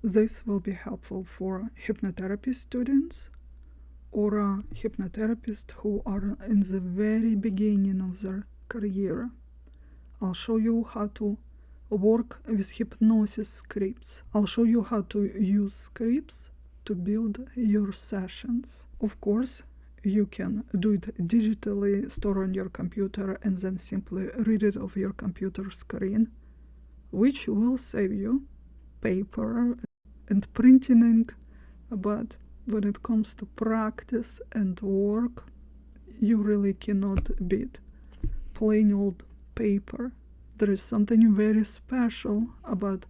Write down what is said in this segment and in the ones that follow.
This will be helpful for hypnotherapy students or hypnotherapists who are in the very beginning of their career. I'll show you how to work with hypnosis scripts. I'll show you how to use scripts to build your sessions. Of course, you can do it digitally, store on your computer, and then simply read it off your computer screen, which will save you paper and printing ink. But when it comes to practice and work, you really cannot beat plain old paper. There is something very special about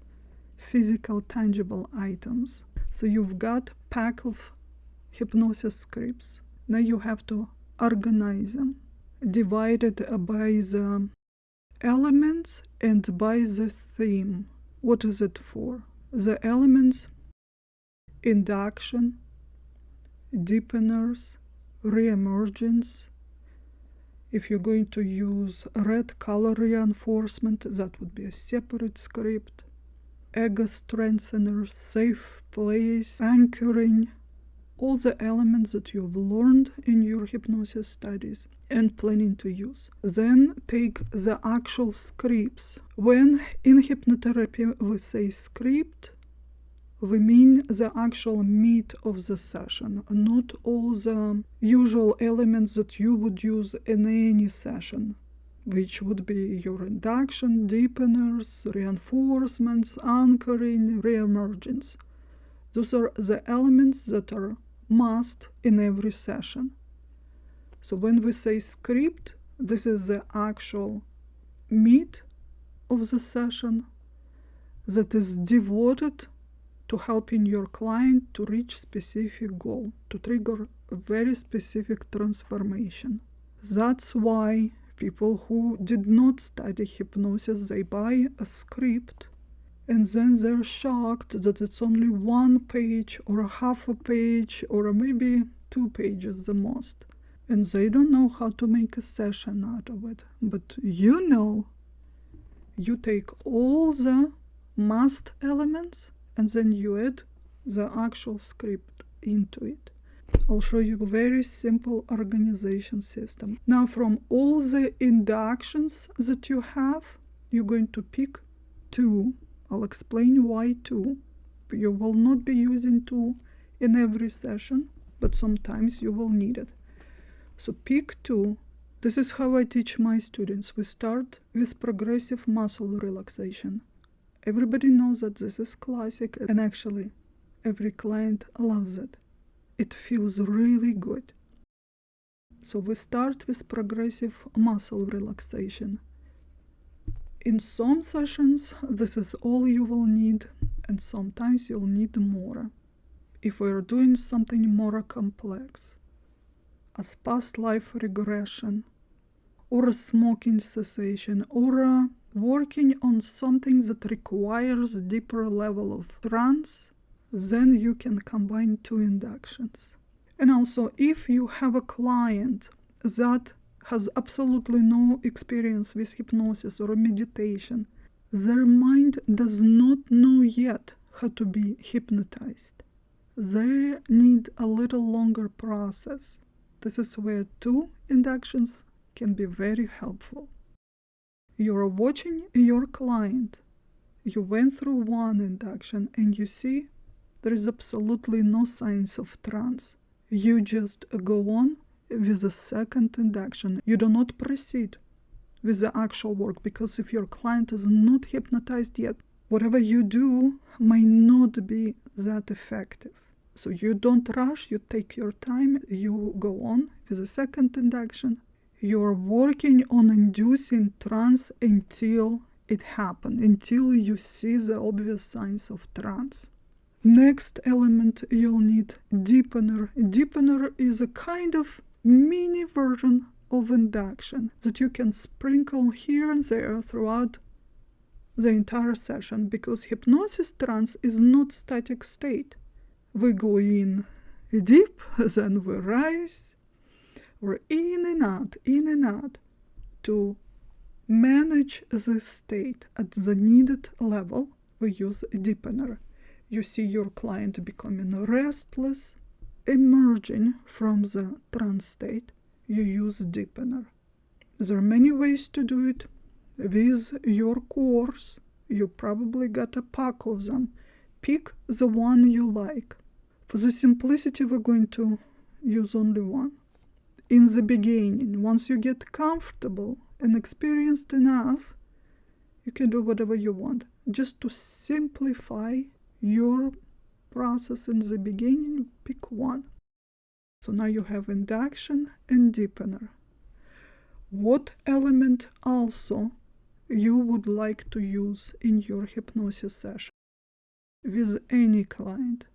physical, tangible items. So you've got a pack of hypnosis scripts. Now you have to organize them, divided by the elements and by the theme. What is it for? The elements: induction, deepeners, reemergence. If you're going to use red color reinforcement, that would be a separate script. Ego strengtheners, safe place, anchoring, all the elements that you've learned in your hypnosis studies and planning to use. Then take the actual scripts. When in hypnotherapy we say script, we mean the actual meat of the session, not all the usual elements that you would use in any session, which would be your induction, deepeners, reinforcements, anchoring, reemergence. Those are the elements that are must in every session. So when we say script, this is the actual meat of the session that is devoted to helping your client to reach specific goal, to trigger a very specific transformation. That's why people who did not study hypnosis, they buy a script and then they're shocked that it's only 1 page or a half a page or maybe 2 pages the most. And they don't know how to make a session out of it. But you know, you take all the must elements and then you add the actual script into it. I'll show you a very simple organization system. Now, from all the inductions that you have, you're going to pick 2. I'll explain why 2. You will not be using 2 in every session, but sometimes you will need it. So pick 2. This is how I teach my students. We start with progressive muscle relaxation. Everybody knows that this is classic, and actually every client loves it. It feels really good. So we start with progressive muscle relaxation. In some sessions, this is all you will need, and sometimes you'll need more. If we're doing something more complex, as past life regression, or a smoking cessation, or working on something that requires deeper level of trance, then you can combine 2 inductions. And also, if you have a client that has absolutely no experience with hypnosis or meditation, their mind does not know yet how to be hypnotized. They need a little longer process. This is where 2 inductions can be very helpful. You're watching your client. You went through 1 induction and you see there is absolutely no signs of trance. You just go on with the 2nd induction. You do not proceed with the actual work, because if your client is not hypnotized yet, whatever you do might not be that effective. So you don't rush, you take your time, you go on with the 2nd induction. You're working on inducing trance until it happens, until you see the obvious signs of trance. Next element, you'll need deepener. Deepener is a kind of mini version of induction that you can sprinkle here and there throughout the entire session, because hypnosis trance is not static state. We go in deep, then we rise. We're in and out. To manage this state at the needed level, we use a deepener. You see your client becoming restless, emerging from the trance state. You use deepener. There are many ways to do it. With your course, you probably got a pack of them. Pick the one you like. For the simplicity, we're going to use only one. In the beginning, once you get comfortable and experienced enough, you can do whatever you want. Just to simplify your process in the beginning, pick one. So now you have induction and deepener. What element also you would like to use in your hypnosis session? With any client,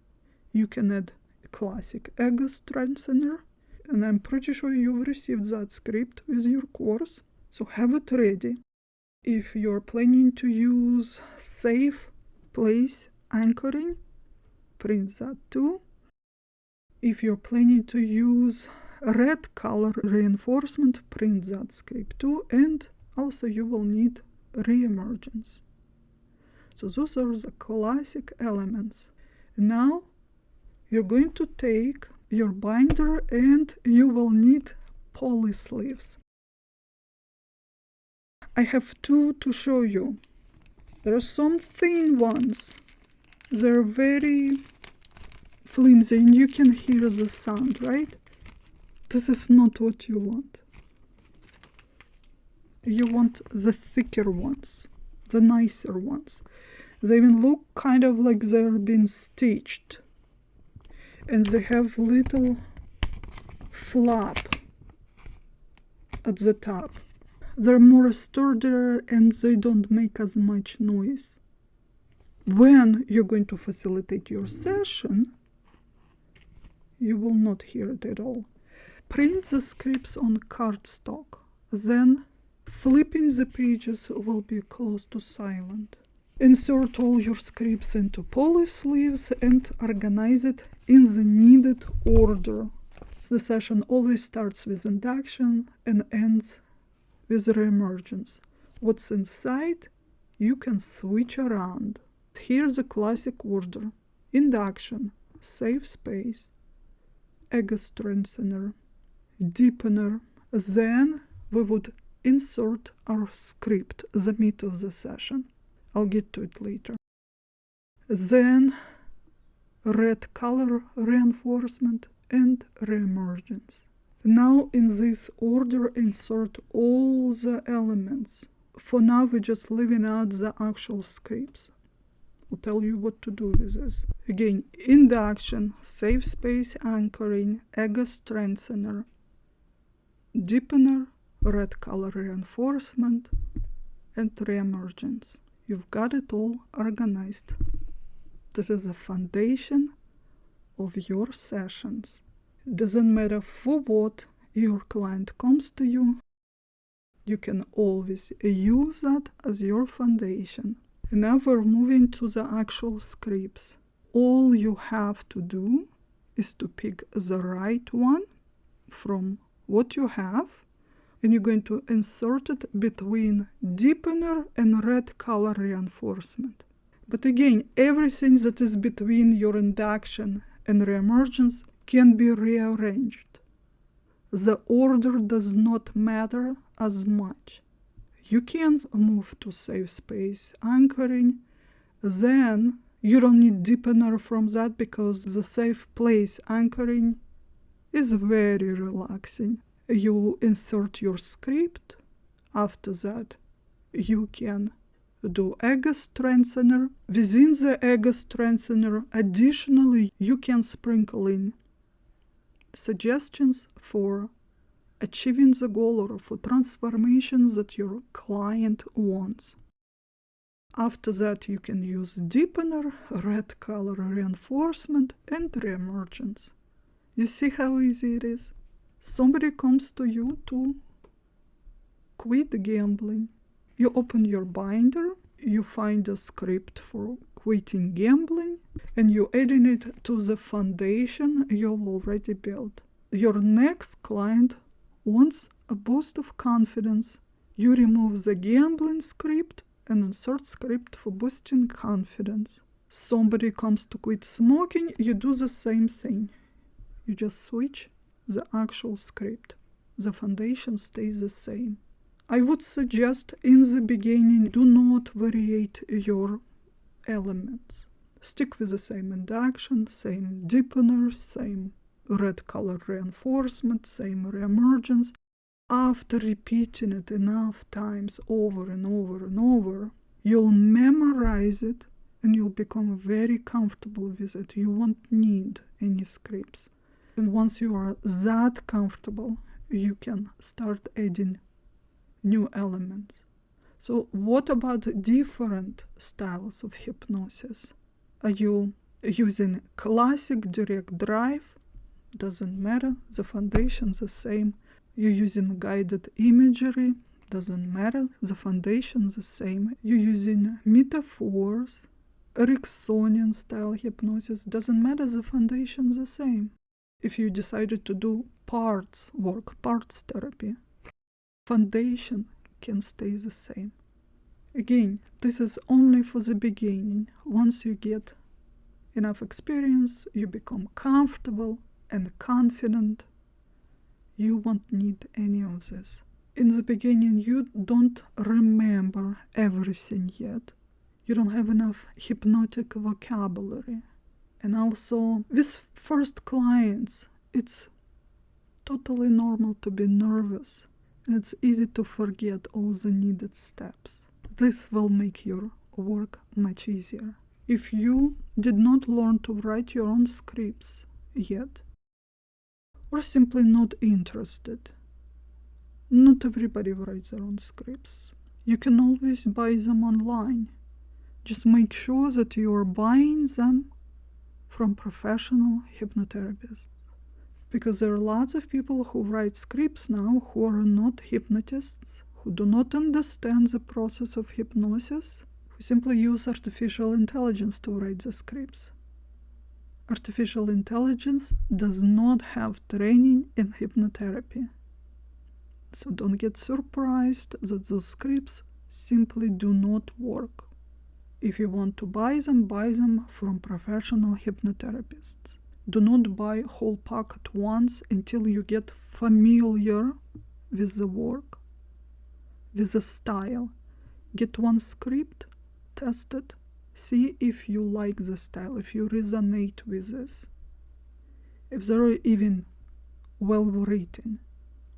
you can add a classic ego strengthener, and I'm pretty sure you've received that script with your course, so have it ready. If you're planning to use safe place anchoring, print that too. If you're planning to use red color reinforcement, print that script too, and also you will need re-emergence. So those are the classic elements. Now you're going to take your binder and you will need poly sleeves. I have two to show you. There are some thin ones. They're very flimsy and you can hear the sound, right? This is not what you want. You want the thicker ones, the nicer ones. They even look kind of like they're being stitched. And they have little flap at the top. They're more sturdier and they don't make as much noise. When you're going to facilitate your session, you will not hear it at all. Print the scripts on cardstock. Then flipping the pages will be close to silent. Insert all your scripts into poly sleeves and organize it in the needed order. The session always starts with induction and ends with re-emergence. What's inside, you can switch around. Here's the classic order. Induction, safe space, ego strengthener, deepener. Then we would insert our script, the meat of the session. I'll get to it later. Then red color reinforcement and re-emergence. Now in this order insert all the elements. For now we're just leaving out the actual scripts. I'll tell you what to do with this. Again, induction, safe space anchoring, ego strengthener, deepener, red color reinforcement, and re-emergence. You've got it all organized. This is the foundation of your sessions. Doesn't matter for what your client comes to you, you can always use that as your foundation. And now we're moving to the actual scripts. All you have to do is to pick the right one from what you have, and you're going to insert it between deepener and red color reinforcement. But again, everything that is between your induction and re-emergence can be rearranged. The order does not matter as much. You can move to safe space anchoring, then you don't need deepener from that because the safe place anchoring is very relaxing. You insert your script. After that, you can do ego strengthener. Within the ego strengthener, additionally, you can sprinkle in suggestions for achieving the goal or for transformations that your client wants. After that, you can use deepener, red color reinforcement, and re-emergence. You see how easy it is? Somebody comes to you to quit gambling. You open your binder, you find a script for quitting gambling, and you're adding it to the foundation you've already built. Your next client wants a boost of confidence. You remove the gambling script and insert script for boosting confidence. somebody comes to quit smoking, you do the same thing. You just switch the actual script. The foundation stays the same. I would suggest in the beginning, do not variate your elements. Stick with the same induction, same deepener, same red color reinforcement, same reemergence. After repeating it enough times over and over and over, you'll memorize it and you'll become very comfortable with it. You won't need any scripts. And once you are that comfortable, you can start adding new elements. So what about different styles of hypnosis? Are you using classic direct drive? Doesn't matter, the foundation's the same. You're using guided imagery? Doesn't matter, the foundation's the same. You're using metaphors, Ericksonian style hypnosis? Doesn't matter, the foundation's the same. If you decided to do parts work, parts therapy, foundation can stay the same. Again, this is only for the beginning. Once you get enough experience, you become comfortable and confident, you won't need any of this. In the beginning, you don't remember everything yet. You don't have enough hypnotic vocabulary. And also, with first clients, it's totally normal to be nervous, and it's easy to forget all the needed steps. This will make your work much easier. If you did not learn to write your own scripts yet, or simply not interested, not everybody writes their own scripts. You can always buy them online. Just make sure that you are buying them from professional hypnotherapists. Because there are lots of people who write scripts now who are not hypnotists, who do not understand the process of hypnosis, who simply use artificial intelligence to write the scripts. Artificial intelligence does not have training in hypnotherapy. So don't get surprised that those scripts simply do not work. If you want to buy them from professional hypnotherapists. Do not buy whole pack at once until you get familiar with the work, with the style. Get one script, test it, see if you like the style, if you resonate with this. If they're even well written,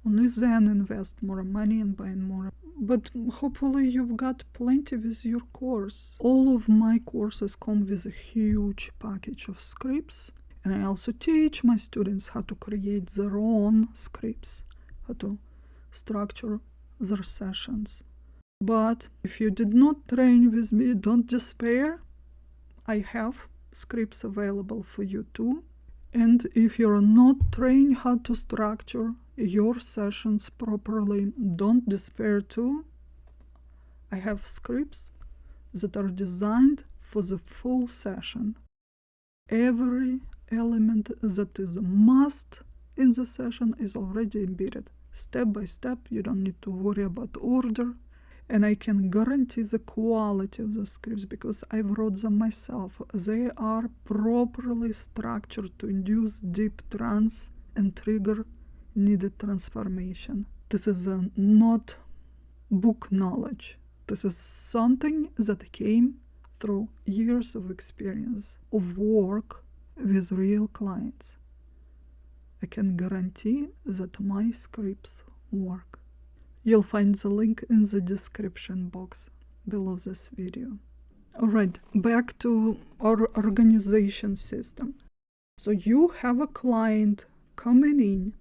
only then invest more money and buy more. But hopefully you've got plenty with your course. All of my courses come with a huge package of scripts. And I also teach my students how to create their own scripts, how to structure their sessions. But if you did not train with me, don't despair. I have scripts available for you too. And if you're not trained how to structure your sessions properly, don't despair too. I have scripts that are designed for the full session. Every element that is a must in the session is already embedded. Step by step, you don't need to worry about order. And I can guarantee the quality of the scripts because I wrote them myself. They are properly structured to induce deep trance and trigger needed transformation. This is not book knowledge. This is something that came through years of experience of work with real clients. I can guarantee that my scripts work. You'll find the link in the description box below this video. Alright, back to our organization system. So you have a client coming in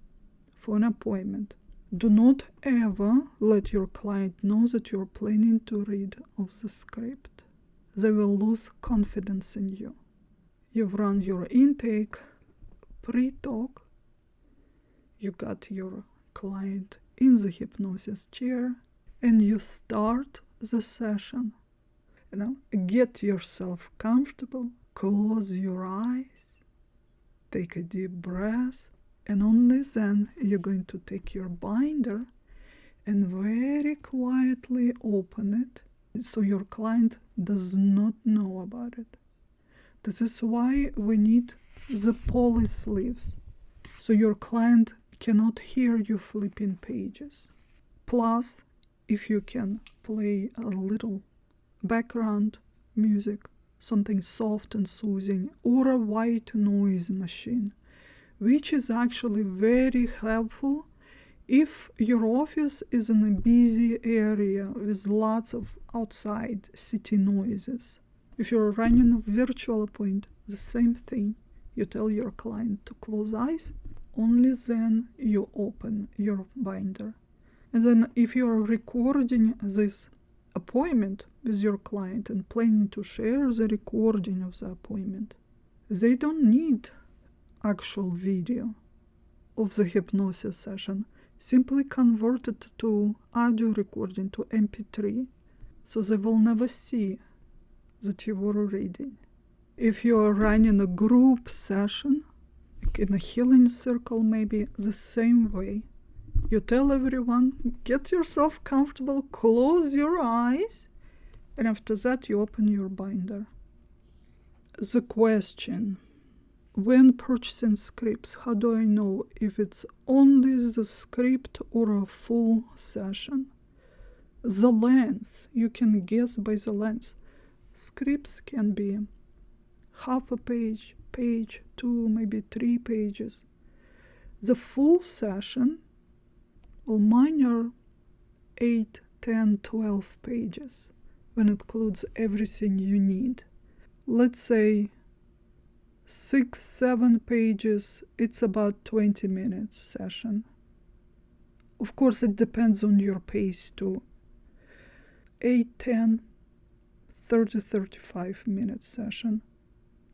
for an appointment. Do not ever let your client know that you're planning to read of the script. They will lose confidence in you. You've run your intake, pre-talk, you got your client in the hypnosis chair, and you start the session. Get yourself comfortable, close your eyes, take a deep breath, and only then you're going to take your binder and very quietly open it so your client does not know about it. This is why we need the poly sleeves, so your client cannot hear you flipping pages. Plus, if you can play a little background music, something soft and soothing, or a white noise machine, which is actually very helpful if your office is in a busy area with lots of outside city noises. If you're running a virtual appointment, the same thing. You tell your client to close eyes, only then you open your binder. And then if you're recording this appointment with your client and planning to share the recording of the appointment, they don't need actual video of the hypnosis session. Simply convert it to audio recording, to MP3, so they will never see that you were reading. If you are running a group session, like in a healing circle, maybe the same way. You tell everyone, get yourself comfortable, close your eyes, and after that you open your binder. The question: when purchasing scripts, how do I know if it's only the script or a full session? The length, you can guess by the length. Scripts can be half a page, page, 2, maybe 3 pages. The full session, well, mine are 8, 10, 12 pages, when it includes everything you need. Let's say 6, 7 pages, it's about 20 minutes session. Of course, it depends on your pace too. 8, 10, 30, 35 minutes session.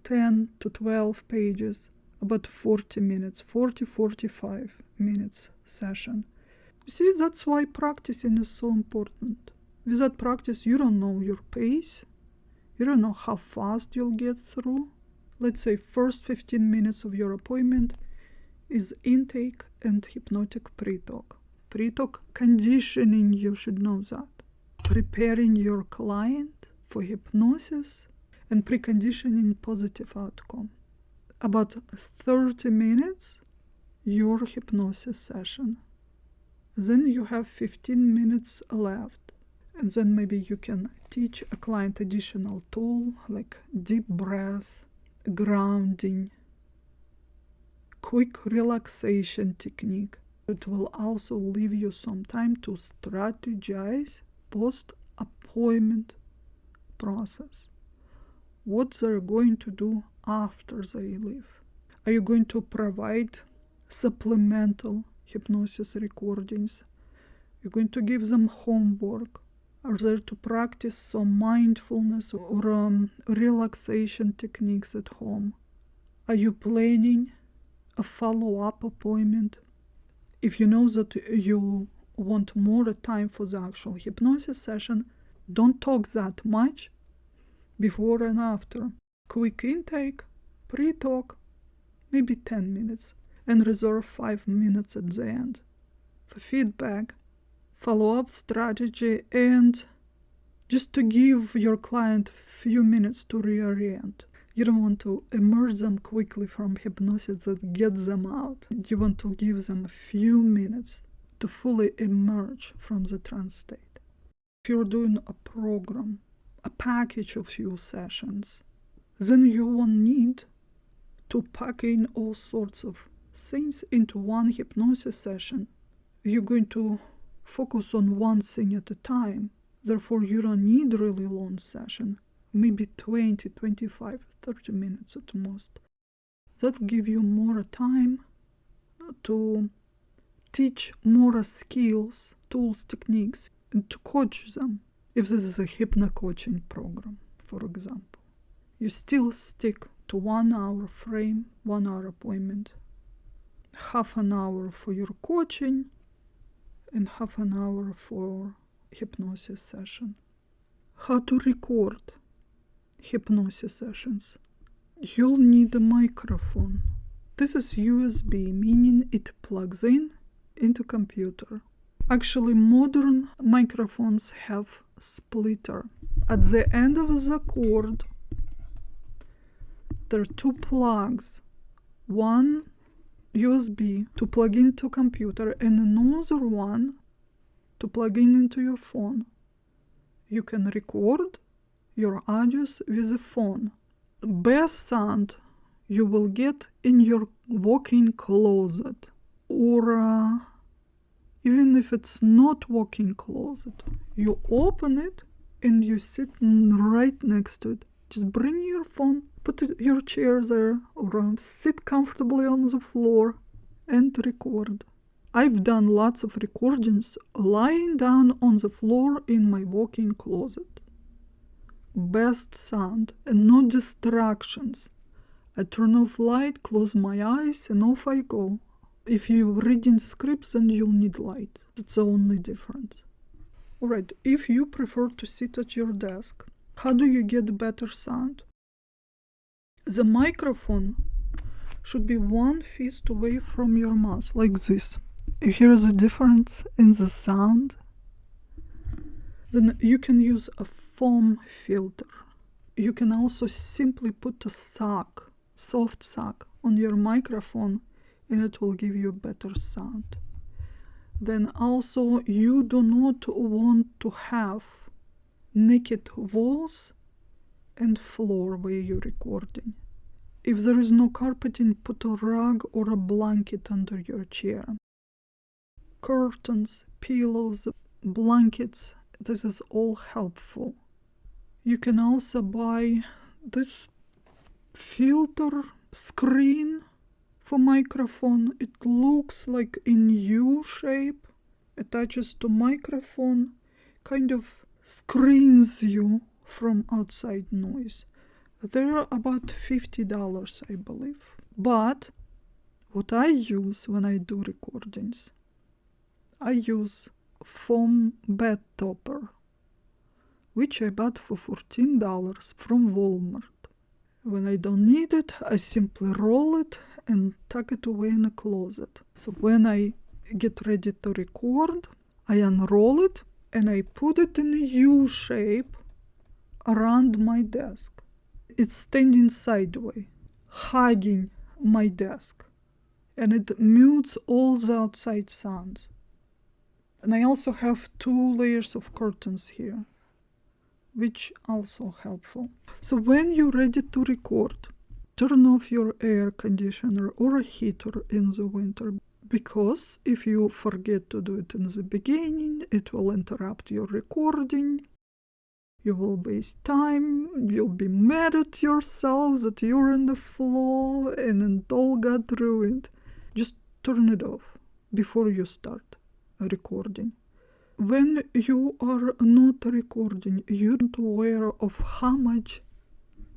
10 to 12 pages, about 40 minutes, 40, 45 minutes session. You see, that's why practicing is so important. Without practice, you don't know your pace. You don't know how fast you'll get through. Let's say first 15 minutes of your appointment is intake and hypnotic pre-talk. Pre-talk conditioning, you should know that. Preparing your client for hypnosis and preconditioning positive outcome. About 30 minutes, your hypnosis session. Then you have 15 minutes left. And then maybe you can teach a client additional tool like deep breath, grounding, quick relaxation technique. It will also leave you some time to strategize post-appointment process. What they're going to do after they leave. Are you going to provide supplemental hypnosis recordings? You're going to give them homework. Are there to practice some mindfulness or relaxation techniques at home? Are you planning a follow-up appointment? If you know that you want more time for the actual hypnosis session, don't talk that much before and after. Quick intake, pre-talk, maybe 10 minutes, and reserve 5 minutes at the end for feedback, follow-up strategy, and just to give your client a few minutes to reorient. You don't want to immerse them quickly from hypnosis and get them out. You want to give them a few minutes to fully emerge from the trance state. If you're doing a program, a package of few sessions, then you won't need to pack in all sorts of things into one hypnosis session. You're going to focus on one thing at a time. Therefore, you don't need really long session, maybe 20, 25, 30 minutes at most. That gives you more time to teach more skills, tools, techniques, and to coach them. If this is a hypno-coaching program, for example, you still stick to 1 hour frame, 1 hour appointment, half an hour for your coaching, and half an hour for hypnosis session. How to record hypnosis sessions? You'll need a microphone. This is USB, meaning it plugs in into computer. Actually, modern microphones have splitter. At the end of the cord, There are two plugs. One USB to plug into computer and another one to plug into your phone. You can record your audios with a phone. Best sound you will get in your walk-in closet, or even if it's not walk-in closet, you open it and you sit right next to it. Just bring your phone, put your chair there, or sit comfortably on the floor and record. I've done lots of recordings lying down on the floor in my walk-in closet. Best sound and no distractions. I turn off light, close my eyes, and off I go. If you're reading scripts, then you'll need light. It's the only difference. Alright, if you prefer to sit at your desk, how do you get better sound? The microphone should be 1 fist away from your mouth, like this. You hear the difference in the sound? Then you can use a foam filter. You can also simply put a sock, soft sock, on your microphone and it will give you better sound. Then also you do not want to have naked walls and floor where you're recording. If there is no carpeting, put a rug or a blanket under your chair. Curtains, pillows, blankets, this is all helpful. You can also buy this filter screen for microphone. It looks like in U shape, attaches to microphone, kind of screens you from outside noise. They're about $50, I believe. But what I use when I do recordings, I use foam bed topper, which I bought for $14 from Walmart. When I don't need it, I simply roll it and tuck it away in a closet. So when I get ready to record, I unroll it and I put it in a U shape around my desk. It's standing sideways, hugging my desk, and it mutes all the outside sounds. And I also have 2 layers of curtains here, which also helpful. So when you're ready to record, turn off your air conditioner or a heater in the winter, because if you forget to do it in the beginning, it will interrupt your recording. You will waste time, you'll be mad at yourself that you're in the flow and it all got ruined. Just turn it off before you start recording. When you are not recording, you're not aware of how much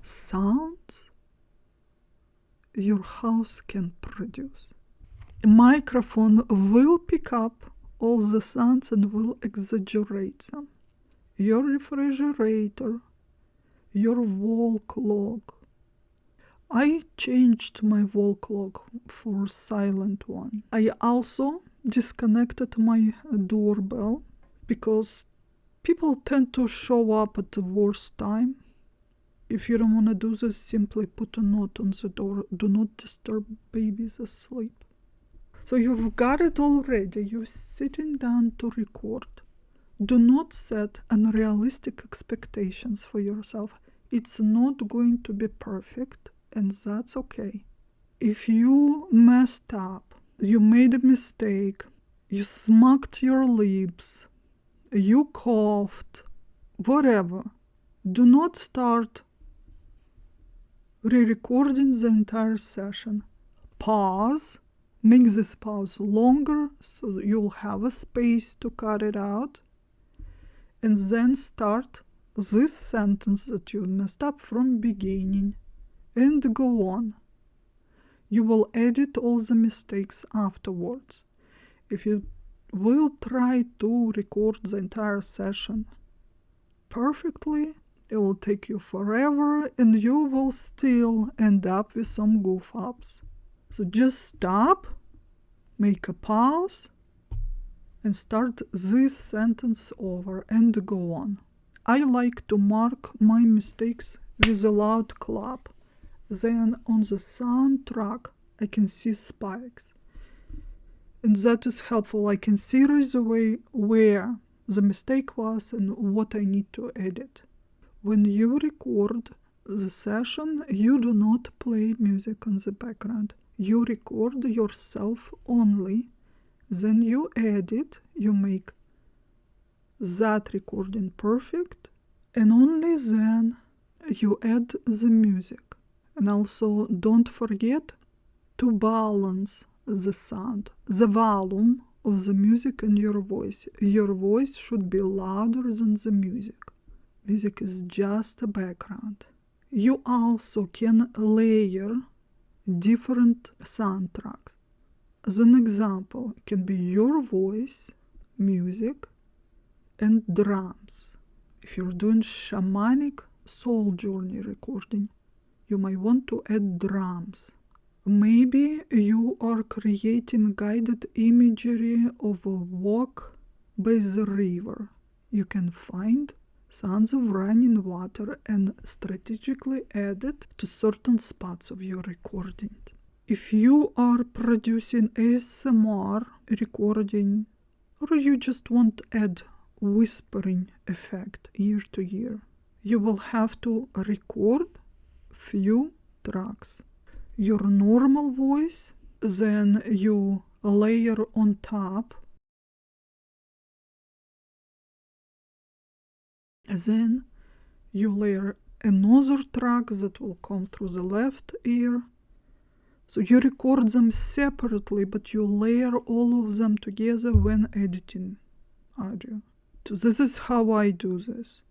sounds your house can produce. A microphone will pick up all the sounds and will exaggerate them. Your refrigerator, your wall clock. I changed my wall clock for a silent one. I also disconnected my doorbell because people tend to show up at the worst time. If you don't want to do this, simply put a note on the door. Do not disturb babies asleep. So you've got it already. You're sitting down to record. Do not set unrealistic expectations for yourself. It's not going to be perfect, and that's okay. If you messed up, you made a mistake, you smacked your lips, you coughed, whatever, do not start re-recording the entire session. Pause, make this pause longer so you'll have a space to cut it out. And then start this sentence that you messed up from beginning and go on. You will edit all the mistakes afterwards. If you will try to record the entire session perfectly, it will take you forever and you will still end up with some goof ups. So just stop, make a pause, and start this sentence over and go on. I like to mark my mistakes with a loud clap. Then on the soundtrack, I can see spikes. And that is helpful. I can see right away where the mistake was and what I need to edit. When you record the session, you do not play music on the background. You record yourself only. Then you edit, you make that recording perfect, and only then you add the music. And also don't forget to balance the sound, the volume of the music in your voice. Your voice should be louder than the music. Music is just a background. You also can layer different soundtracks. As an example, it can be your voice, music, and drums. If you're doing shamanic soul journey recording, you might want to add drums. Maybe you are creating guided imagery of a walk by the river. You can find sounds of running water and strategically add it to certain spots of your recording. If you are producing ASMR recording, or you just want to add whispering effect ear to ear, you will have to record few tracks. Your normal voice, then you layer on top, then you layer another track that will come through the left ear. So you record them separately, but you layer all of them together when editing audio. So this is how I do this.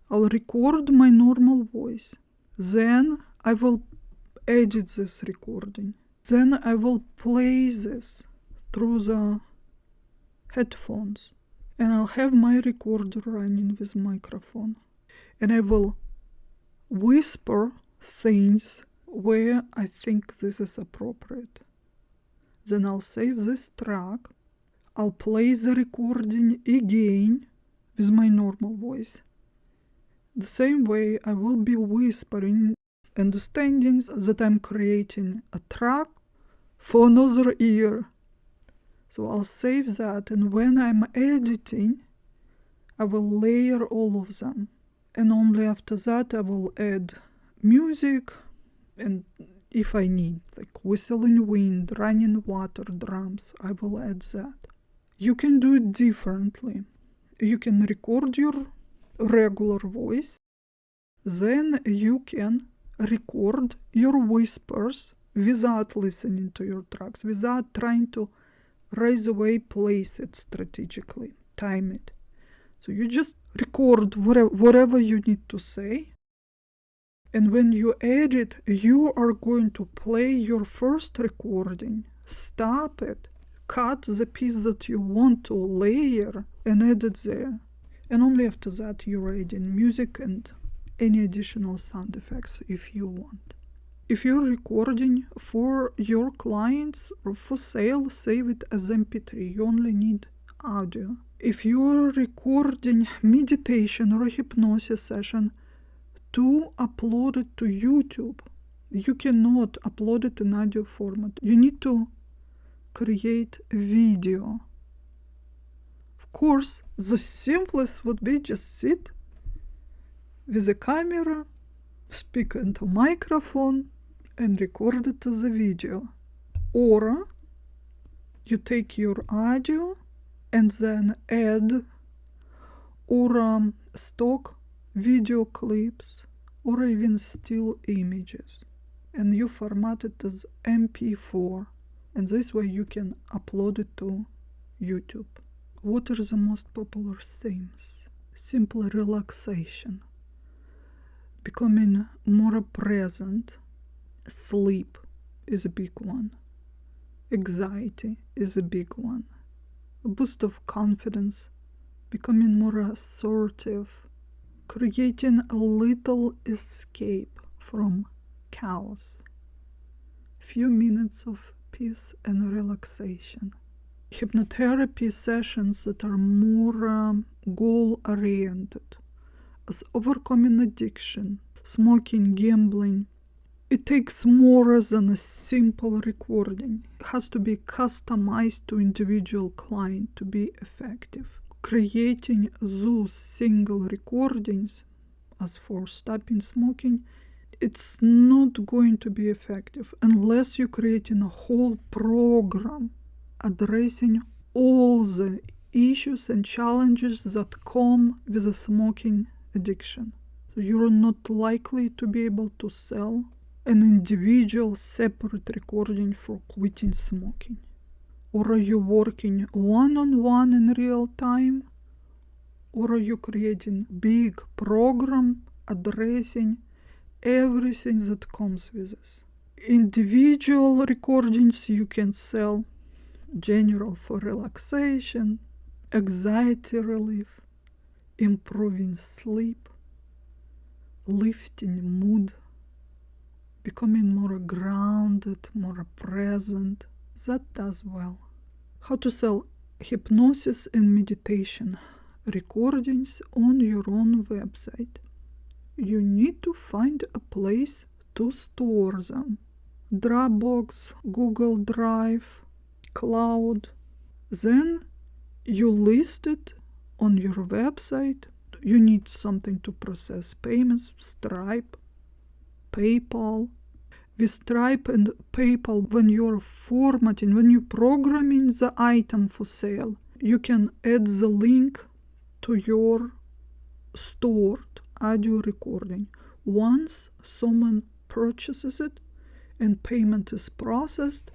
I'll record my normal voice. Then I will edit this recording. Then I will play this through the headphones. And I'll have my recorder running with microphone. And I will whisper things where I think this is appropriate. Then I'll save this track. I'll play the recording again with my normal voice. The same way I will be whispering, understanding that I'm creating a track for another ear. So I'll save that, and when I'm editing, I will layer all of them. And only after that I will add music, and if I need, like whistling wind, running water, drums, I will add that. You can do it differently. You can record your regular voice, then you can record your whispers without listening to your tracks, without trying to right away place it strategically, time it. So you just record whatever you need to say, and when you edit, you are going to play your first recording, stop it, cut the piece that you want to layer and edit there. And only after that you're adding music and any additional sound effects if you want. If you're recording for your clients or for sale, save it as MP3. You only need audio. If you're recording meditation or a hypnosis session to upload it to YouTube, you cannot upload it in audio format. You need to create video. Of course, the simplest would be just sit with a camera, speak into microphone, and record it as a video. Or you take your audio and then add or stock video clips or even still images, and you format it as MP4, and this way you can upload it to YouTube. What are the most popular themes? Simple relaxation, becoming more present. Sleep is a big one. Anxiety is a big one. A boost of confidence, becoming more assertive, creating a little escape from chaos. Few minutes of peace and relaxation. Hypnotherapy sessions that are more goal-oriented, as overcoming addiction, smoking, gambling, It takes more than a simple recording. It has to be customized to individual client to be effective. Creating those single recordings, as for stopping smoking, it's not going to be effective unless you're creating a whole program addressing all the issues and challenges that come with a smoking addiction. So you're not likely to be able to sell an individual separate recording for quitting smoking. Or are you working one-on-one in real time? Or are you creating big program addressing everything that comes with this? Individual recordings you can sell general for relaxation, anxiety relief, improving sleep, lifting mood, becoming more grounded, more present. That does well. How to sell hypnosis and meditation recordings on your own website. You need to find a place to store them. Dropbox, Google Drive, Cloud. Then you list it on your website. You need something to process payments, Stripe, PayPal. With Stripe and PayPal, when you're formatting, when you're programming the item for sale, you can add the link to your stored audio recording. Once someone purchases it and payment is processed,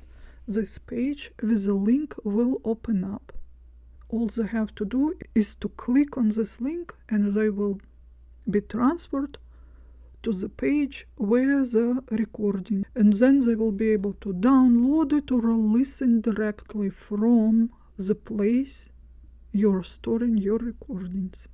this page with the link will open up. All they have to do is to click on this link and they will be transferred to the page where the recording, and then they will be able to download it or listen directly from the place you're storing your recordings.